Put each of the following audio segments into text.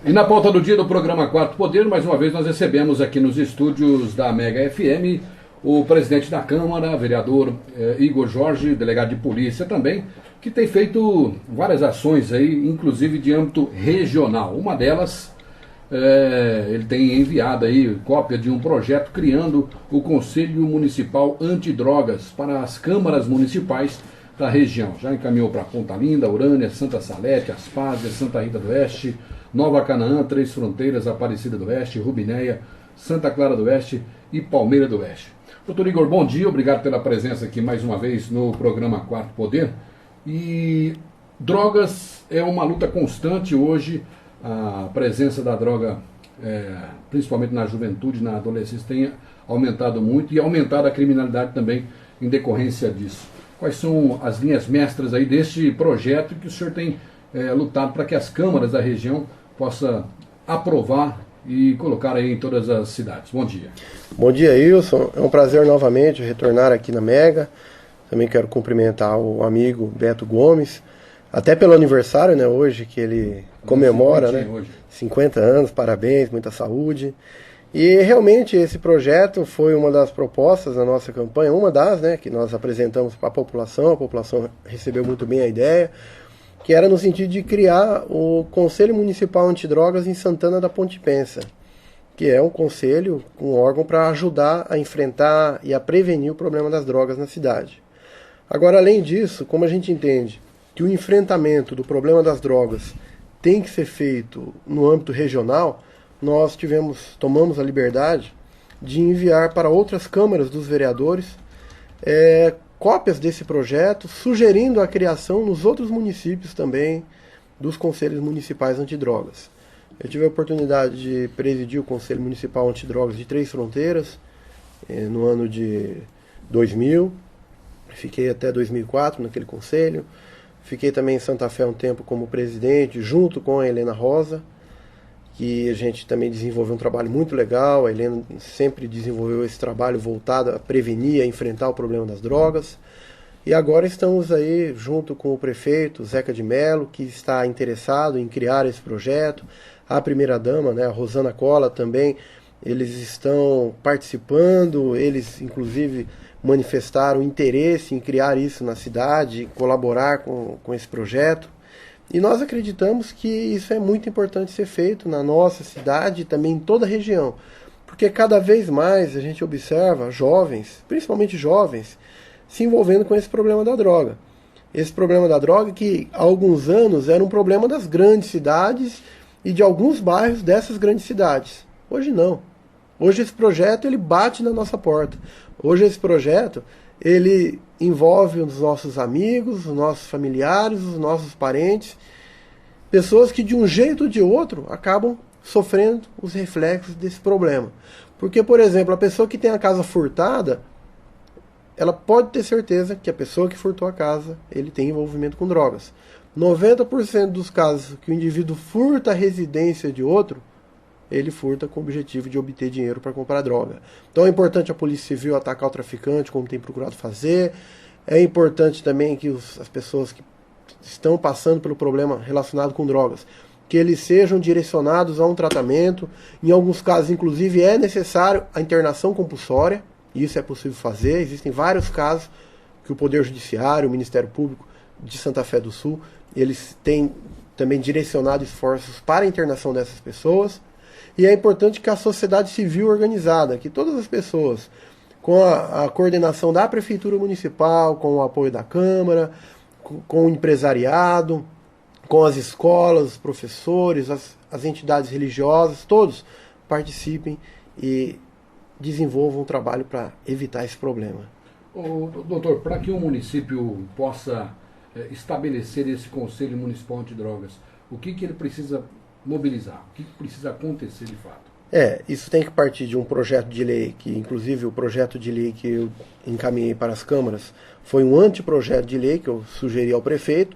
E na pauta do dia do programa Quarto Poder, mais uma vez nós recebemos aqui nos estúdios da Mega FM o presidente da Câmara, vereador Igor Jorge, delegado de polícia também, que tem feito várias ações aí, inclusive de âmbito regional. Uma delas, ele tem enviado aí cópia de um projeto criando o Conselho Municipal Antidrogas para as câmaras municipais da região. Já encaminhou para Ponta Linda, Urânia, Santa Salete, Aspásia, Santa Rita do Oeste, Nova Canaã, Três Fronteiras, Aparecida do Oeste, Rubinéia, Santa Clara do Oeste e Palmeira do Oeste. Doutor Igor, bom dia, obrigado pela presença aqui mais uma vez no programa Quarto Poder. E drogas é uma luta constante hoje, a presença da droga, principalmente na juventude, na adolescência, tem aumentado muito e aumentado a criminalidade também em decorrência disso. Quais são as linhas mestras aí deste projeto que o senhor tem lutado para que as câmaras da região possam aprovar e colocar aí em todas as cidades? Bom dia. Bom dia, Wilson. É um prazer novamente retornar aqui na Mega. Também quero cumprimentar o amigo Beto Gomes, até pelo aniversário, né, hoje, que ele comemora, né, 50 anos, parabéns, muita saúde. E realmente esse projeto foi uma das propostas da nossa campanha, uma das, né, que nós apresentamos para a população recebeu muito bem a ideia, que era no sentido de criar o Conselho Municipal Antidrogas em Santana da Ponte Pensa, que é um conselho, um órgão para ajudar a enfrentar e a prevenir o problema das drogas na cidade. Agora, além disso, como a gente entende que o enfrentamento do problema das drogas tem que ser feito no âmbito regional, nós tomamos a liberdade de enviar para outras câmaras dos vereadores cópias desse projeto, sugerindo a criação nos outros municípios também dos conselhos municipais antidrogas. Eu tive a oportunidade de presidir o Conselho Municipal Antidrogas de Três Fronteiras no ano de 2000, fiquei até 2004 naquele conselho, fiquei também em Santa Fé um tempo como presidente, junto com a Helena Rosa, que a gente também desenvolveu um trabalho muito legal. A Helena sempre desenvolveu esse trabalho voltado a prevenir, a enfrentar o problema das drogas. E agora estamos aí junto com o prefeito Zeca de Mello, que está interessado em criar esse projeto. A primeira-dama, né, a Rosana Cola também, eles estão participando, eles inclusive manifestaram interesse em criar isso na cidade, colaborar com esse projeto. E nós acreditamos que isso é muito importante ser feito na nossa cidade e também em toda a região. Porque cada vez mais a gente observa jovens, principalmente jovens, se envolvendo com esse problema da droga. Esse problema da droga que há alguns anos era um problema das grandes cidades e de alguns bairros dessas grandes cidades. Hoje não. Hoje esse projeto ele bate na nossa porta. Hoje esse projeto ele envolve os nossos amigos, os nossos familiares, os nossos parentes, pessoas que de um jeito ou de outro acabam sofrendo os reflexos desse problema. Porque, por exemplo, a pessoa que tem a casa furtada, ela pode ter certeza que a pessoa que furtou a casa, ele tem envolvimento com drogas. 90% dos casos que o indivíduo furta a residência de outro, ele furta com o objetivo de obter dinheiro para comprar droga. Então é importante a Polícia Civil atacar o traficante, como tem procurado fazer. É importante também que as pessoas que estão passando pelo problema relacionado com drogas, que eles sejam direcionados a um tratamento. Em alguns casos, inclusive, é necessário a internação compulsória. Isso é possível fazer. Existem vários casos que o Poder Judiciário, o Ministério Público de Santa Fé do Sul, eles têm também direcionado esforços para a internação dessas pessoas. E é importante que a sociedade civil organizada, que todas as pessoas, com a coordenação da Prefeitura Municipal, com o apoio da Câmara, com o empresariado, com as escolas, os professores, as entidades religiosas, todos participem e desenvolvam um trabalho para evitar esse problema. Doutor, para que o município possa estabelecer esse Conselho Municipal Antidrogas, o que ele precisa mobilizar? O que precisa acontecer de fato? Isso tem que partir de um projeto de lei, que inclusive o projeto de lei que eu encaminhei para as câmaras foi um anteprojeto de lei que eu sugeri ao prefeito,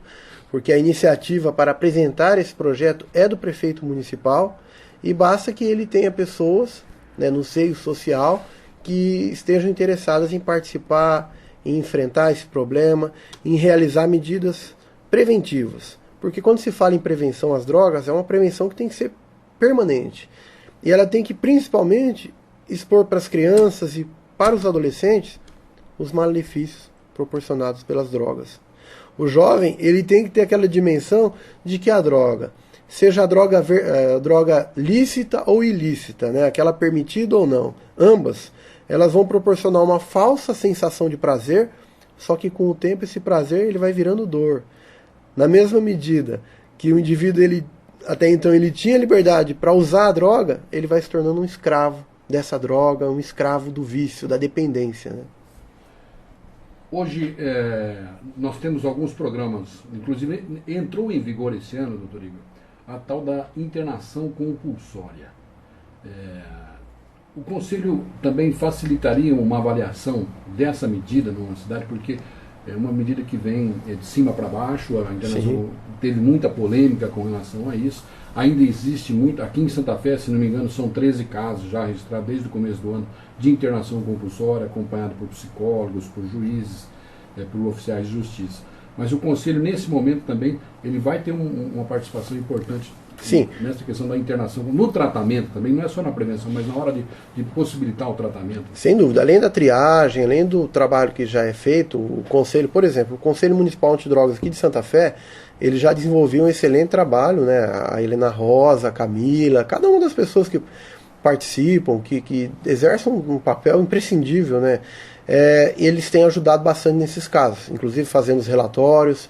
porque a iniciativa para apresentar esse projeto é do prefeito municipal e basta que ele tenha pessoas, né, no seio social que estejam interessadas em participar, em enfrentar esse problema, em realizar medidas preventivas. Porque quando se fala em prevenção às drogas, é uma prevenção que tem que ser permanente. E ela tem que, principalmente, expor para as crianças e para os adolescentes os malefícios proporcionados pelas drogas. O jovem, ele tem que ter aquela dimensão de que a droga, seja a droga lícita ou ilícita, né, aquela permitida ou não, ambas, elas vão proporcionar uma falsa sensação de prazer, só que com o tempo esse prazer ele vai virando dor. Na mesma medida que o indivíduo, até então ele tinha liberdade para usar a droga, ele vai se tornando um escravo dessa droga, um escravo do vício, da dependência, né? Hoje, nós temos alguns programas, inclusive entrou em vigor esse ano, doutor Igor, a tal da internação compulsória. O Conselho também facilitaria uma avaliação dessa medida numa cidade, porque é uma medida que vem de cima para baixo, a internação teve muita polêmica com relação a isso. Ainda existe muito, aqui em Santa Fé, se não me engano, são 13 casos já registrados desde o começo do ano de internação compulsória, acompanhado por psicólogos, por juízes, por oficiais de justiça. Mas o Conselho, nesse momento também, ele vai ter uma participação importante nessa questão da internação, no tratamento também, não é só na prevenção, mas na hora de possibilitar o tratamento. Sem dúvida, além da triagem, além do trabalho que já é feito, o Conselho, por exemplo, o Conselho Municipal Antidrogas aqui de Santa Fé, ele já desenvolveu um excelente trabalho, né? A Helena Rosa, a Camila, cada uma das pessoas que participam, que exercem um papel imprescindível, né? Eles têm ajudado bastante nesses casos, inclusive fazendo os relatórios,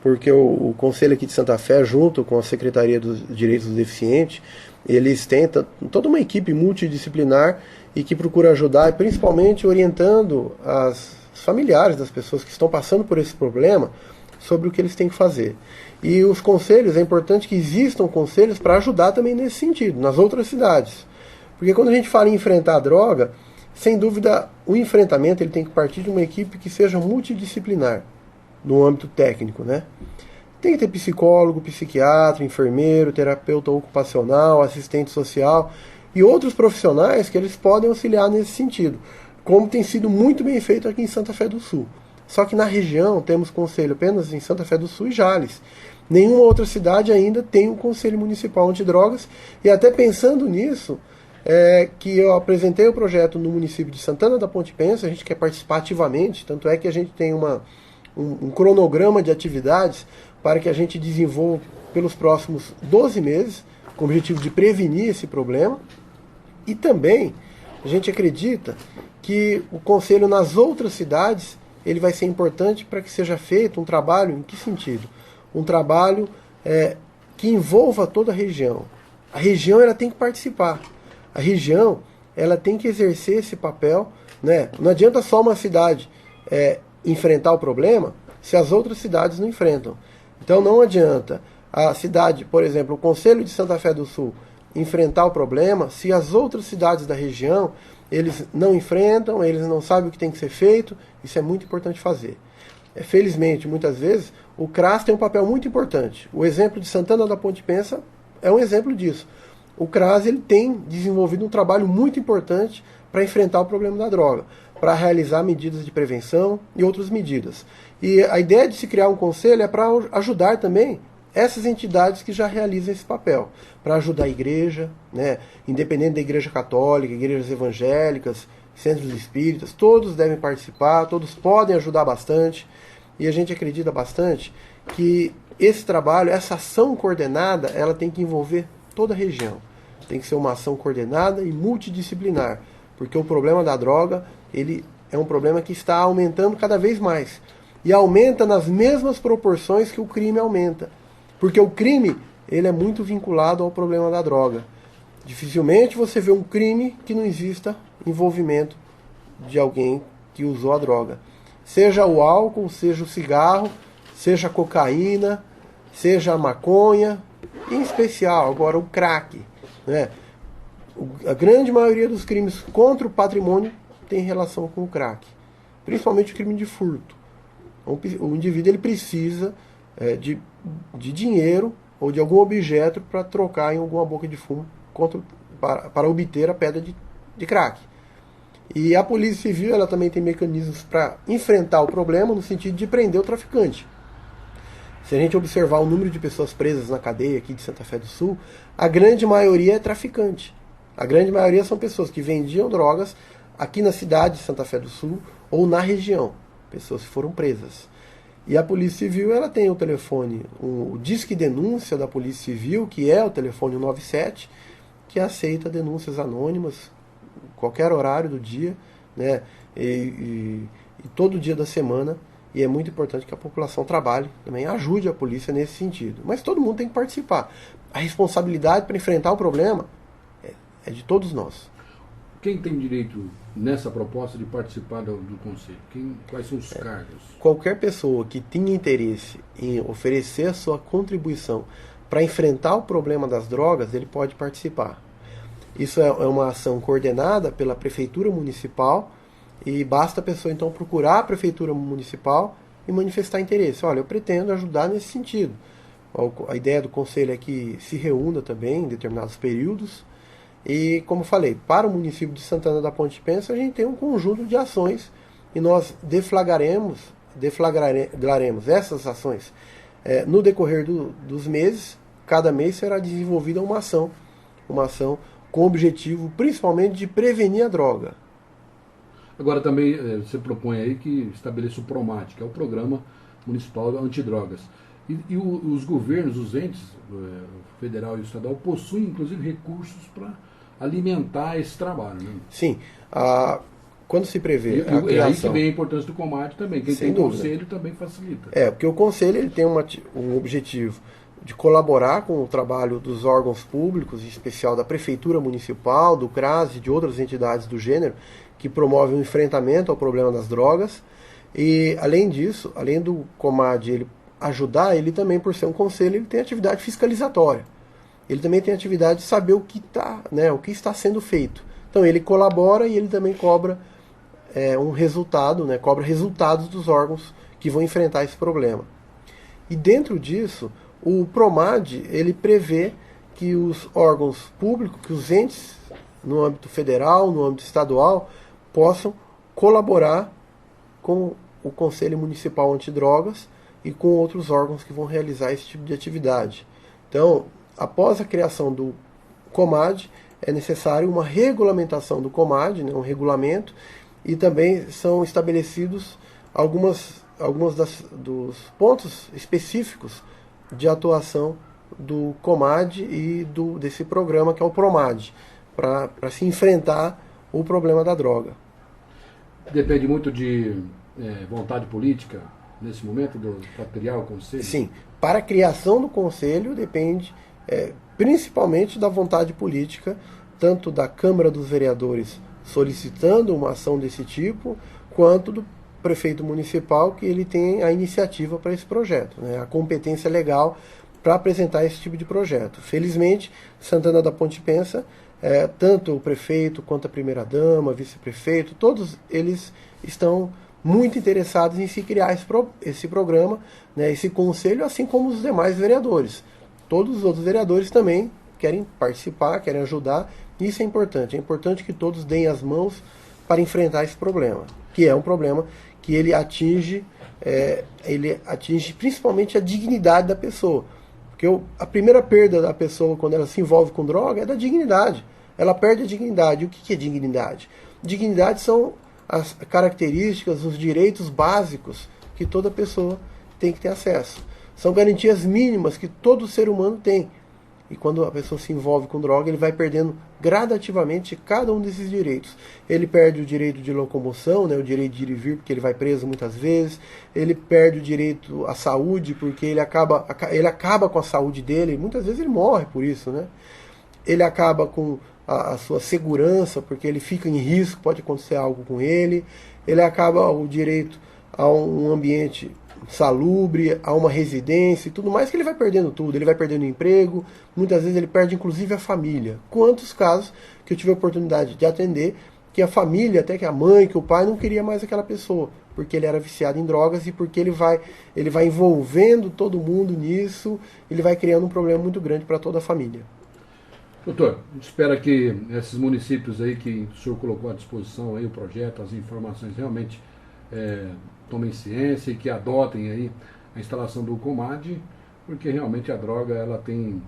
porque o Conselho aqui de Santa Fé, junto com a Secretaria dos Direitos do Deficiente, eles têm toda uma equipe multidisciplinar e que procura ajudar, e principalmente orientando as familiares das pessoas que estão passando por esse problema sobre o que eles têm que fazer. E os conselhos, é importante que existam conselhos para ajudar também nesse sentido, nas outras cidades. Porque quando a gente fala em enfrentar a droga, sem dúvida, o enfrentamento ele tem que partir de uma equipe que seja multidisciplinar, no âmbito técnico, né? Tem que ter psicólogo, psiquiatra, enfermeiro, terapeuta ocupacional, assistente social e outros profissionais que eles podem auxiliar nesse sentido, como tem sido muito bem feito aqui em Santa Fé do Sul. Só que na região temos conselho apenas em Santa Fé do Sul e Jales. Nenhuma outra cidade ainda tem um Conselho Municipal Antidrogas, e até pensando nisso, que eu apresentei o projeto no município de Santana da Ponte Pensa, a gente quer participar ativamente, tanto é que a gente tem um cronograma de atividades para que a gente desenvolva pelos próximos 12 meses, com o objetivo de prevenir esse problema. E também a gente acredita que o Conselho nas outras cidades ele vai ser importante para que seja feito um trabalho, em que sentido? Um trabalho que envolva toda a região. A região ela tem que participar. A região ela tem que exercer esse papel, né? Não adianta só uma cidade enfrentar o problema se as outras cidades não enfrentam. Então não adianta a cidade, por exemplo, o Conselho de Santa Fé do Sul, enfrentar o problema se as outras cidades da região eles não enfrentam, eles não sabem o que tem que ser feito. Isso é muito importante fazer. Felizmente, muitas vezes, o CRAS tem um papel muito importante. O exemplo de Santana da Ponte Pensa é um exemplo disso. O CRAS ele tem desenvolvido um trabalho muito importante para enfrentar o problema da droga, para realizar medidas de prevenção e outras medidas. E a ideia de se criar um conselho é para ajudar também essas entidades que já realizam esse papel, para ajudar a igreja, né, independente da igreja católica, igrejas evangélicas, centros espíritas, todos devem participar, todos podem ajudar bastante, e a gente acredita bastante que esse trabalho, essa ação coordenada, ela tem que envolver toda a região. Tem que ser uma ação coordenada e multidisciplinar, porque o problema da droga, ele é um problema que está aumentando cada vez mais, e aumenta nas mesmas proporções que o crime aumenta. Porque o crime ele é muito vinculado ao problema da droga. Dificilmente você vê um crime que não exista envolvimento de alguém que usou a droga. Seja o álcool, seja o cigarro, seja a cocaína, seja a maconha, em especial agora o crack, né? A grande maioria dos crimes contra o patrimônio tem relação com o crack. Principalmente o crime de furto. O indivíduo ele precisa de dinheiro ou de algum objeto para trocar em alguma boca de fumo para obter a pedra de crack. E a Polícia Civil ela também tem mecanismos para enfrentar o problema no sentido de prender o traficante. Se a gente observar o número de pessoas presas na cadeia aqui de Santa Fé do Sul, a grande maioria é traficante. A grande maioria são pessoas que vendiam drogas aqui na cidade de Santa Fé do Sul ou na região. Pessoas que foram presas. E a Polícia Civil, ela tem o telefone, o Disque Denúncia da Polícia Civil, que é o telefone 197, que aceita denúncias anônimas, qualquer horário do dia, né, e todo dia da semana. E é muito importante que a população trabalhe, também ajude a polícia nesse sentido. Mas todo mundo tem que participar. A responsabilidade para enfrentar o problema é de todos nós. Quem tem direito, nessa proposta, de participar do Conselho? Quais são os cargos? Qualquer pessoa que tenha interesse em oferecer a sua contribuição para enfrentar o problema das drogas, ele pode participar. Isso é uma ação coordenada pela Prefeitura Municipal, e basta a pessoa então procurar a Prefeitura Municipal e manifestar interesse. Olha, eu pretendo ajudar nesse sentido. A ideia do Conselho é que se reúna também em determinados períodos. E, como falei, para o município de Santana da Ponte Pensa, a gente tem um conjunto de ações e nós deflagraremos essas ações no decorrer dos meses. Cada mês será desenvolvida uma ação com o objetivo principalmente de prevenir a droga. Agora também você propõe aí que estabeleça o PROMAT, que é o Programa Municipal Antidrogas. E os governos, os entes, federal e estadual, possuem inclusive recursos para alimentar esse trabalho, né? Sim. Quando se prevê a criação... É aí que vem a importância do COMAT também. Quem tem conselho também facilita. Porque o conselho ele tem um objetivo de colaborar com o trabalho dos órgãos públicos, em especial da Prefeitura Municipal, do CRAS e de outras entidades do gênero, que promovem o enfrentamento ao problema das drogas. E, além disso, além do COMAD ele ajudar, ele também, por ser um conselho, ele tem atividade fiscalizatória. Ele também tem atividade de saber o que está sendo feito. Então, ele colabora e ele também cobra um resultado, cobra resultados dos órgãos que vão enfrentar esse problema. E dentro disso, o PROMAD, ele prevê que os órgãos públicos, que os entes no âmbito federal, no âmbito estadual, possam colaborar com o Conselho Municipal Antidrogas e com outros órgãos que vão realizar esse tipo de atividade. Então, após a criação do COMAD, é necessário uma regulamentação do COMAD, um regulamento, e também são estabelecidos alguns dos pontos específicos de atuação do COMAD e desse programa que é o PROMAD, para se enfrentar o problema da droga. Depende muito de vontade política nesse momento para criar o conselho? Sim, para a criação do conselho depende principalmente da vontade política, tanto da Câmara dos Vereadores solicitando uma ação desse tipo, quanto do prefeito municipal, que ele tem a iniciativa para esse projeto, a competência legal para apresentar esse tipo de projeto. Felizmente, Santana da Ponte Pensa, tanto o prefeito quanto a primeira-dama, vice-prefeito, todos eles estão muito interessados em se criar esse programa, esse conselho, assim como os demais vereadores. Todos os outros vereadores também querem participar, querem ajudar. Isso é importante que todos deem as mãos para enfrentar esse problema, que é um problema que ele atinge principalmente a dignidade da pessoa. Porque a primeira perda da pessoa quando ela se envolve com droga é da dignidade. Ela perde a dignidade. O que é dignidade? Dignidade são as características, os direitos básicos que toda pessoa tem que ter acesso. São garantias mínimas que todo ser humano tem. E quando a pessoa se envolve com droga, ele vai perdendo gradativamente cada um desses direitos. Ele perde o direito de locomoção, o direito de ir e vir, porque ele vai preso muitas vezes. Ele perde o direito à saúde, porque ele acaba com a saúde dele. Muitas vezes ele morre por isso, Ele acaba com a sua segurança, porque ele fica em risco, pode acontecer algo com ele. Ele acaba o direito a um ambiente salubre, a uma residência e tudo mais, que ele vai perdendo tudo. Ele vai perdendo o emprego, muitas vezes ele perde inclusive a família. Quantos casos que eu tive a oportunidade de atender, que a família, até que a mãe, que o pai não queria mais aquela pessoa, porque ele era viciado em drogas e porque ele vai envolvendo todo mundo nisso, ele vai criando um problema muito grande para toda a família. Doutor, a gente espera que esses municípios aí que o senhor colocou à disposição, aí, o projeto, as informações realmente tomem ciência e que adotem aí a instalação do COMAD, porque realmente a droga ela tem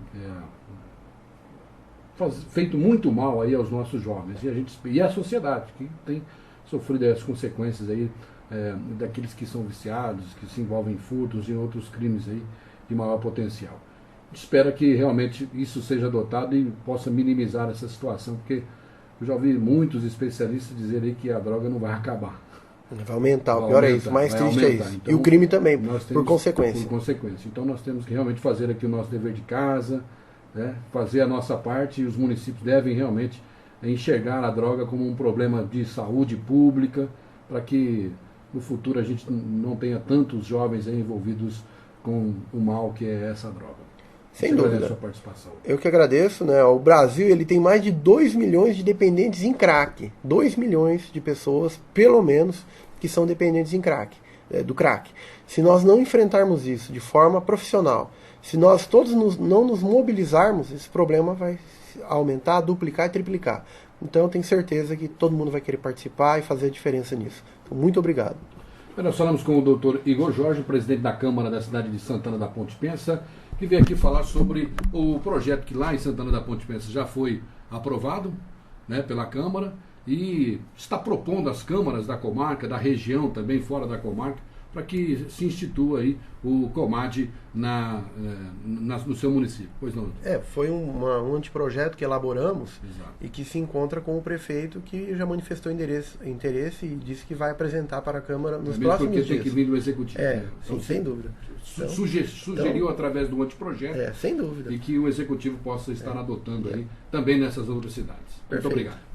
feito muito mal aí aos nossos jovens e a sociedade, que tem sofrido as consequências aí daqueles que são viciados, que se envolvem em furtos e outros crimes aí de maior potencial. Espero que realmente isso seja adotado e possa minimizar essa situação, porque eu já ouvi muitos especialistas dizerem que a droga não vai acabar. Vai aumentar, o pior é isso, o mais triste é isso. Então, e o crime também, por consequência. Por consequência. Então nós temos que realmente fazer aqui o nosso dever de casa, né, fazer a nossa parte, e os municípios devem realmente enxergar a droga como um problema de saúde pública, para que no futuro a gente não tenha tantos jovens aí envolvidos com o mal que é essa droga. Sem dúvida. A sua participação. Eu que agradeço, né? O Brasil ele tem mais de 2 milhões de dependentes em crack. 2 milhões de pessoas, pelo menos, que são dependentes em crack, do crack. Se nós não enfrentarmos isso de forma profissional, se nós todos não nos mobilizarmos, esse problema vai aumentar, duplicar e triplicar. Então eu tenho certeza que todo mundo vai querer participar e fazer a diferença nisso. Então, muito obrigado. Nós falamos com o Dr. Igor Jorge, presidente da Câmara da cidade de Santana da Ponte Pensa, que veio aqui falar sobre o projeto que lá em Santana da Ponte Pensa já foi aprovado, né, pela Câmara, e está propondo às câmaras da comarca, da região também, fora da comarca, para que se institua aí o COMAD no seu município. Pois não? Foi um anteprojeto que elaboramos. Exato. E que se encontra com o prefeito, que já manifestou interesse e disse que vai apresentar para a Câmara nos próximos dias. Porque tem que vir do Executivo. Sim, sem dúvida. Sugeriu através do anteprojeto. Sem dúvida. E que o Executivo possa estar adotando aí também nessas outras cidades. Perfeito. Muito obrigado.